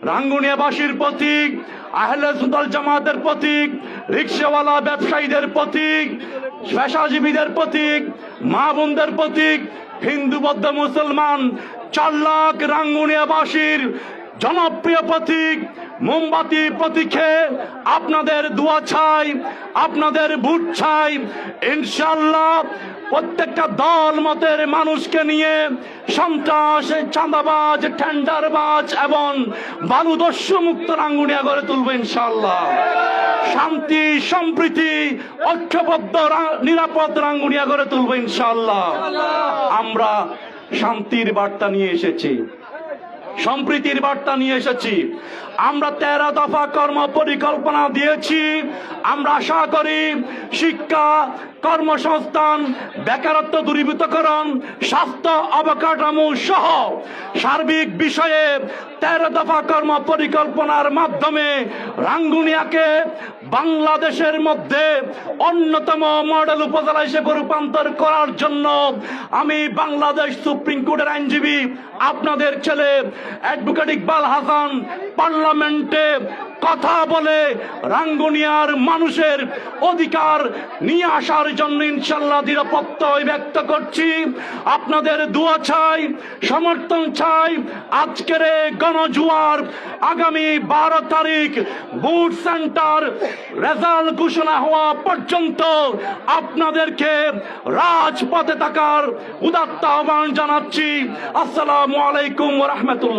রাঙ্গুনিয়াবাসীর প্রতীক, আহলে সুন্নাত জামাতের প্রতীক, রিকশাওয়ালা ব্যবসায়ীদের প্রতীক, পেশাজীবীদের প্রতীক, মা বোনদের প্রতীক, হিন্দু বৌদ্ধ মুসলমান 4 লাখ রাঙ্গুনিয়াবাসীর জনপ্রিয় প্রতীক মোমবাতি প্রতীকে আপনাদের দোয়া চাই, আপনাদের ভোট চাই। ইনশাআল্লাহ প্রত্যেকটা দল মতের মানুষকে নিয়ে সন্ত্রাস, চাঁদাবাজ, টেন্ডারবাজ এবং বালুদস্যু মুক্ত রাঙ্গুনিয়া গড়ে তুলব ইনশাআল্লাহ। শান্তি, সম্প্রীতি, ঐক্যবদ্ধ নিরাপদ রাঙ্গুনিয়া গড়ে তুলব ইনশাআল্লাহ। আমরা শান্তির বার্তা নিয়ে এসেছি, সম্প্রীতির বার্তা নিয়ে এসেছি। আমরা 13 দফা কর্ম পরিকল্পনা দিয়েছি। আমরা আশা করি শিক্ষা, কর্মসংস্থান, বেকারত্ব দূরীভূতকরণ, স্বাস্থ্য, অবকাঠামো সহ সার্বিক বিষয়ে 13 দফা কর্ম পরিকল্পনার মাধ্যমে রাঙ্গুনিয়াকে বাংলাদেশের মধ্যে অন্যতম মডেল উপজেলা হিসেবে রূপান্তর করার জন্য আমি বাংলাদেশ সুপ্রিম কোর্টের আইনজীবী আপনাদের ছেলে অ্যাডভোকেট ইকবাল হাসান পার্লামেন্টে কথা বলে রাঙ্গুনিয়ার মানুষের অধিকার নিয়ে আসার জন্য ইনশাআল্লাহ দৃঢ় প্রত্যয় ব্যক্ত করছি। আপনাদের দোয়া চাই, সমর্থন চাই। আজকের গণজোয়ার আগামী 12 তারিখ ভোট সেন্টার রেজাল্ট ঘোষণা হওয়া পর্যন্ত আপনাদেরকে রাজপথে থাকার উদাত্ত আহ্বান জানাচ্ছি। আসসালামু আলাইকুম ওয়া রাহমাতুল্লাহ।